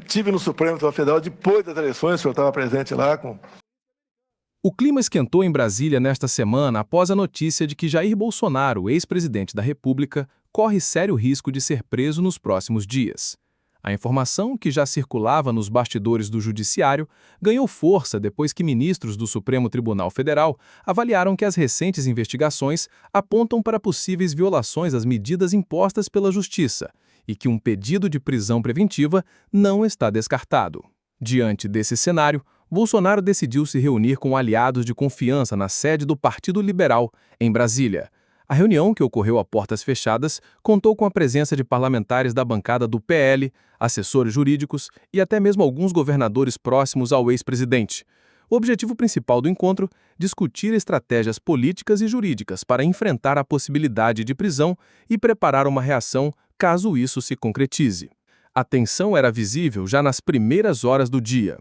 Tive no Supremo Tribunal Federal depois das eleições, eu estava presente lá com... O clima esquentou em Brasília nesta semana após a notícia de que Jair Bolsonaro, ex-presidente da República, corre sério risco de ser preso nos próximos dias. A informação, que já circulava nos bastidores do Judiciário, ganhou força depois que ministros do Supremo Tribunal Federal avaliaram que as recentes investigações apontam para possíveis violações às medidas impostas pela Justiça e que um pedido de prisão preventiva não está descartado. Diante desse cenário, Bolsonaro decidiu se reunir com aliados de confiança na sede do Partido Liberal, em Brasília. A reunião, que ocorreu a portas fechadas, contou com a presença de parlamentares da bancada do PL, assessores jurídicos e até mesmo alguns governadores próximos ao ex-presidente. O objetivo principal do encontro: discutir estratégias políticas e jurídicas para enfrentar a possibilidade de prisão e preparar uma reação caso isso se concretize. A tensão era visível já nas primeiras horas do dia.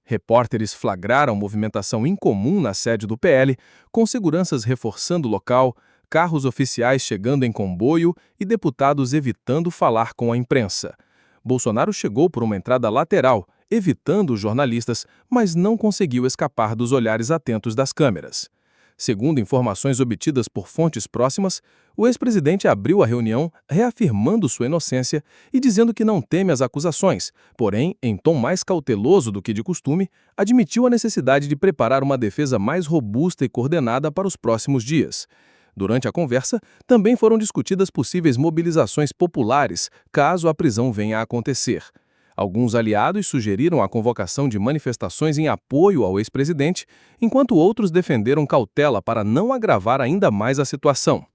Repórteres flagraram movimentação incomum na sede do PL, com seguranças reforçando o local, carros oficiais chegando em comboio e deputados evitando falar com a imprensa. Bolsonaro chegou por uma entrada lateral, evitando os jornalistas, mas não conseguiu escapar dos olhares atentos das câmeras. Segundo informações obtidas por fontes próximas, o ex-presidente abriu a reunião reafirmando sua inocência e dizendo que não teme as acusações, porém, em tom mais cauteloso do que de costume, admitiu a necessidade de preparar uma defesa mais robusta e coordenada para os próximos dias. Durante a conversa, também foram discutidas possíveis mobilizações populares, caso a prisão venha a acontecer. Alguns aliados sugeriram a convocação de manifestações em apoio ao ex-presidente, enquanto outros defenderam cautela para não agravar ainda mais a situação.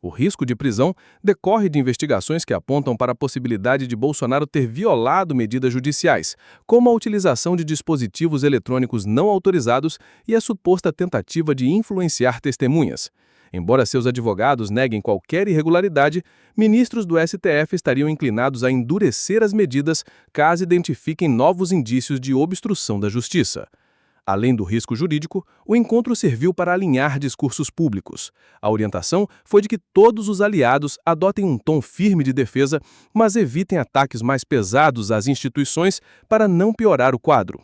O risco de prisão decorre de investigações que apontam para a possibilidade de Bolsonaro ter violado medidas judiciais, como a utilização de dispositivos eletrônicos não autorizados e a suposta tentativa de influenciar testemunhas. Embora seus advogados neguem qualquer irregularidade, ministros do STF estariam inclinados a endurecer as medidas caso identifiquem novos indícios de obstrução da justiça. Além do risco jurídico, o encontro serviu para alinhar discursos públicos. A orientação foi de que todos os aliados adotem um tom firme de defesa, mas evitem ataques mais pesados às instituições para não piorar o quadro.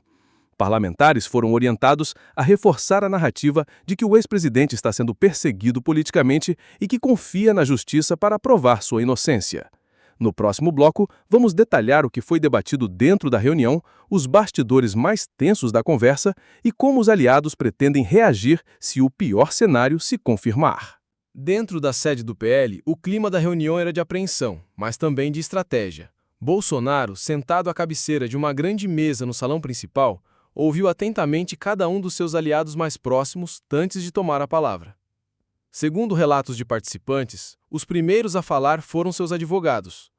Parlamentares foram orientados a reforçar a narrativa de que o ex-presidente está sendo perseguido politicamente e que confia na justiça para provar sua inocência. No próximo bloco, vamos detalhar o que foi debatido dentro da reunião, os bastidores mais tensos da conversa e como os aliados pretendem reagir se o pior cenário se confirmar. Dentro da sede do PL, o clima da reunião era de apreensão, mas também de estratégia. Bolsonaro, sentado à cabeceira de uma grande mesa no salão principal, ouviu atentamente cada um dos seus aliados mais próximos antes de tomar a palavra. Segundo relatos de participantes, os primeiros a falar foram seus advogados.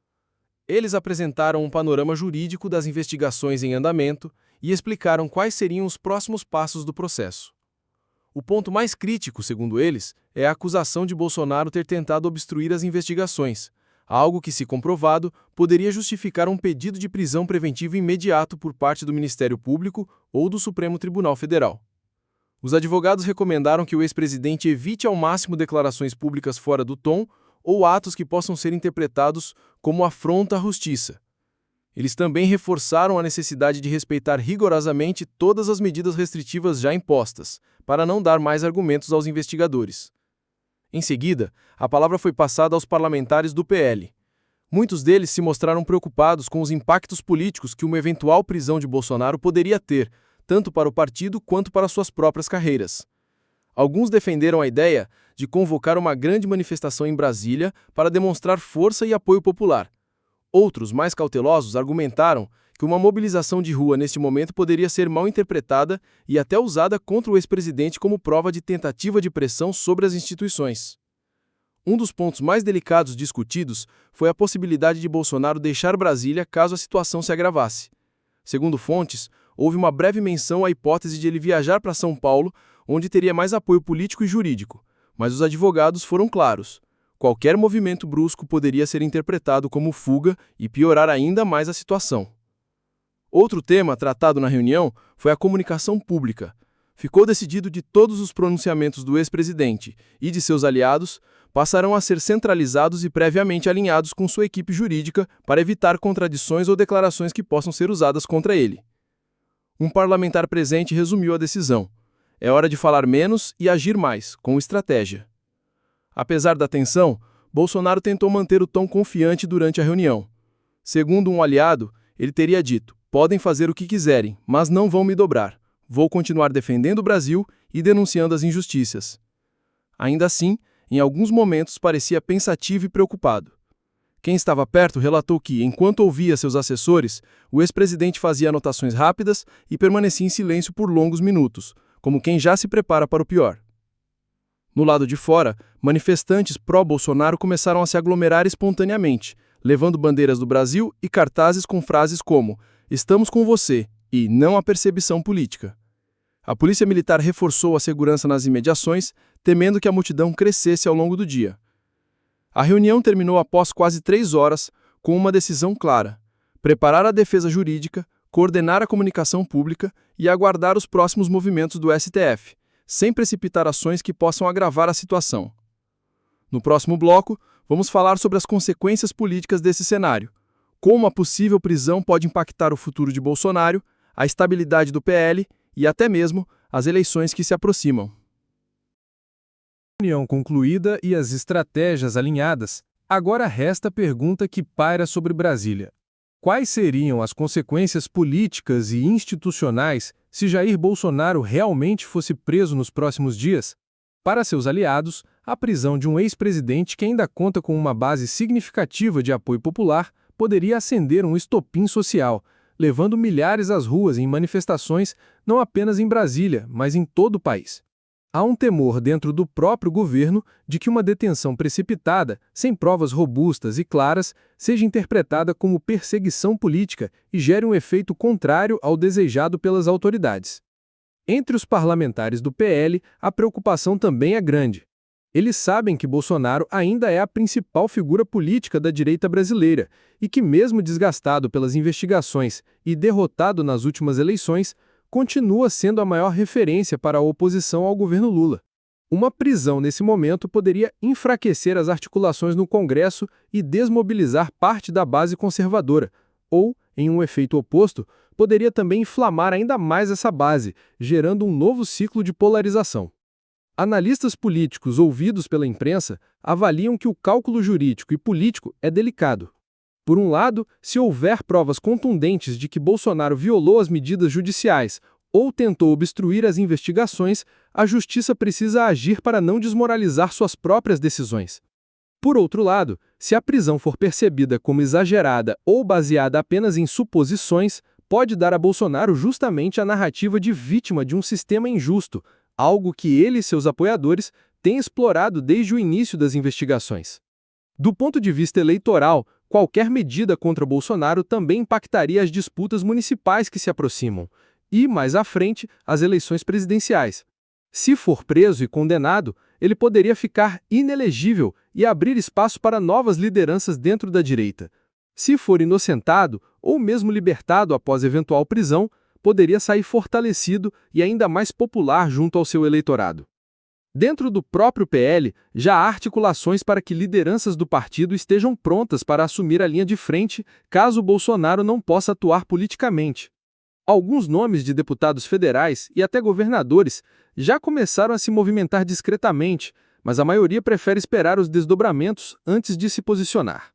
Eles apresentaram um panorama jurídico das investigações em andamento e explicaram quais seriam os próximos passos do processo. O ponto mais crítico, segundo eles, é a acusação de Bolsonaro ter tentado obstruir as investigações, algo que, se comprovado, poderia justificar um pedido de prisão preventiva imediato por parte do Ministério Público ou do Supremo Tribunal Federal. Os advogados recomendaram que o ex-presidente evite ao máximo declarações públicas fora do tom ou atos que possam ser interpretados como afronta à justiça. Eles também reforçaram a necessidade de respeitar rigorosamente todas as medidas restritivas já impostas, para não dar mais argumentos aos investigadores. Em seguida, a palavra foi passada aos parlamentares do PL. Muitos deles se mostraram preocupados com os impactos políticos que uma eventual prisão de Bolsonaro poderia ter, tanto para o partido quanto para suas próprias carreiras. Alguns defenderam a ideia de convocar uma grande manifestação em Brasília para demonstrar força e apoio popular. Outros, mais cautelosos, argumentaram que uma mobilização de rua neste momento poderia ser mal interpretada e até usada contra o ex-presidente como prova de tentativa de pressão sobre as instituições. Um dos pontos mais delicados discutidos foi a possibilidade de Bolsonaro deixar Brasília caso a situação se agravasse. Segundo fontes, houve uma breve menção à hipótese de ele viajar para São Paulo, onde teria mais apoio político e jurídico, mas os advogados foram claros. Qualquer movimento brusco poderia ser interpretado como fuga e piorar ainda mais a situação. Outro tema tratado na reunião foi a comunicação pública. Ficou decidido de todos os pronunciamentos do ex-presidente e de seus aliados passarão a ser centralizados e previamente alinhados com sua equipe jurídica para evitar contradições ou declarações que possam ser usadas contra ele. Um parlamentar presente resumiu a decisão. É hora de falar menos e agir mais, com estratégia. Apesar da tensão, Bolsonaro tentou manter o tom confiante durante a reunião. Segundo um aliado, ele teria dito: podem fazer o que quiserem, mas não vão me dobrar. Vou continuar defendendo o Brasil e denunciando as injustiças. Ainda assim, em alguns momentos parecia pensativo e preocupado. Quem estava perto relatou que, enquanto ouvia seus assessores, o ex-presidente fazia anotações rápidas e permanecia em silêncio por longos minutos, como quem já se prepara para o pior. No lado de fora, manifestantes pró-Bolsonaro começaram a se aglomerar espontaneamente, levando bandeiras do Brasil e cartazes com frases como "Estamos com você" e "Não há perseguição política". A polícia militar reforçou a segurança nas imediações, temendo que a multidão crescesse ao longo do dia. A reunião terminou após quase 3 horas, com uma decisão clara: preparar a defesa jurídica, coordenar a comunicação pública e aguardar os próximos movimentos do STF, sem precipitar ações que possam agravar a situação. No próximo bloco, vamos falar sobre as consequências políticas desse cenário, como a possível prisão pode impactar o futuro de Bolsonaro, a estabilidade do PL e até mesmo as eleições que se aproximam. Reunião concluída e as estratégias alinhadas, agora resta a pergunta que paira sobre Brasília. Quais seriam as consequências políticas e institucionais se Jair Bolsonaro realmente fosse preso nos próximos dias? Para seus aliados, a prisão de um ex-presidente que ainda conta com uma base significativa de apoio popular poderia acender um estopim social, levando milhares às ruas em manifestações não apenas em Brasília, mas em todo o país. Há um temor dentro do próprio governo de que uma detenção precipitada, sem provas robustas e claras, seja interpretada como perseguição política e gere um efeito contrário ao desejado pelas autoridades. Entre os parlamentares do PL, a preocupação também é grande. Eles sabem que Bolsonaro ainda é a principal figura política da direita brasileira e que, mesmo desgastado pelas investigações e derrotado nas últimas eleições, continua sendo a maior referência para a oposição ao governo Lula. Uma prisão nesse momento poderia enfraquecer as articulações no Congresso e desmobilizar parte da base conservadora, ou, em um efeito oposto, poderia também inflamar ainda mais essa base, gerando um novo ciclo de polarização. Analistas políticos ouvidos pela imprensa avaliam que o cálculo jurídico e político é delicado. Por um lado, se houver provas contundentes de que Bolsonaro violou as medidas judiciais ou tentou obstruir as investigações, a justiça precisa agir para não desmoralizar suas próprias decisões. Por outro lado, se a prisão for percebida como exagerada ou baseada apenas em suposições, pode dar a Bolsonaro justamente a narrativa de vítima de um sistema injusto, algo que ele e seus apoiadores têm explorado desde o início das investigações. Do ponto de vista eleitoral, qualquer medida contra Bolsonaro também impactaria as disputas municipais que se aproximam e, mais à frente, as eleições presidenciais. Se for preso e condenado, ele poderia ficar inelegível e abrir espaço para novas lideranças dentro da direita. Se for inocentado ou mesmo libertado após eventual prisão, poderia sair fortalecido e ainda mais popular junto ao seu eleitorado. Dentro do próprio PL, já há articulações para que lideranças do partido estejam prontas para assumir a linha de frente, caso Bolsonaro não possa atuar politicamente. Alguns nomes de deputados federais e até governadores já começaram a se movimentar discretamente, mas a maioria prefere esperar os desdobramentos antes de se posicionar.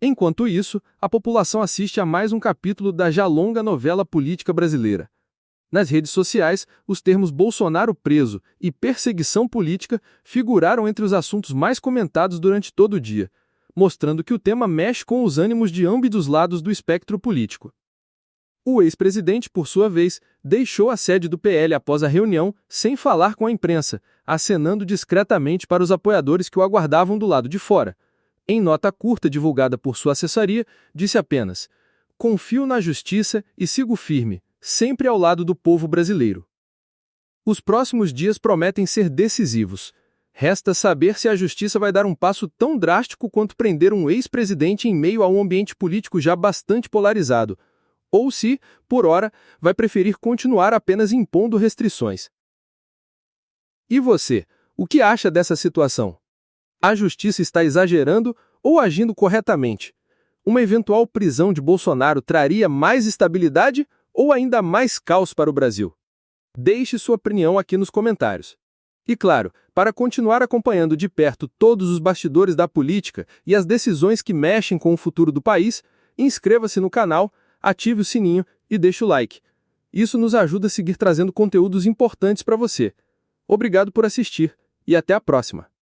Enquanto isso, a população assiste a mais um capítulo da já longa novela política brasileira. Nas redes sociais, os termos Bolsonaro preso e perseguição política figuraram entre os assuntos mais comentados durante todo o dia, mostrando que o tema mexe com os ânimos de ambos os lados do espectro político. O ex-presidente, por sua vez, deixou a sede do PL após a reunião sem falar com a imprensa, acenando discretamente para os apoiadores que o aguardavam do lado de fora. Em nota curta divulgada por sua assessoria, disse apenas: "Confio na justiça e sigo firme, sempre ao lado do povo brasileiro." Os próximos dias prometem ser decisivos. Resta saber se a justiça vai dar um passo tão drástico quanto prender um ex-presidente em meio a um ambiente político já bastante polarizado, ou se, por ora, vai preferir continuar apenas impondo restrições. E você, o que acha dessa situação? A justiça está exagerando ou agindo corretamente? Uma eventual prisão de Bolsonaro traria mais estabilidade ou ainda mais caos para o Brasil? Deixe sua opinião aqui nos comentários. E claro, para continuar acompanhando de perto todos os bastidores da política e as decisões que mexem com o futuro do país, inscreva-se no canal, ative o sininho e deixe o like. Isso nos ajuda a seguir trazendo conteúdos importantes para você. Obrigado por assistir e até a próxima!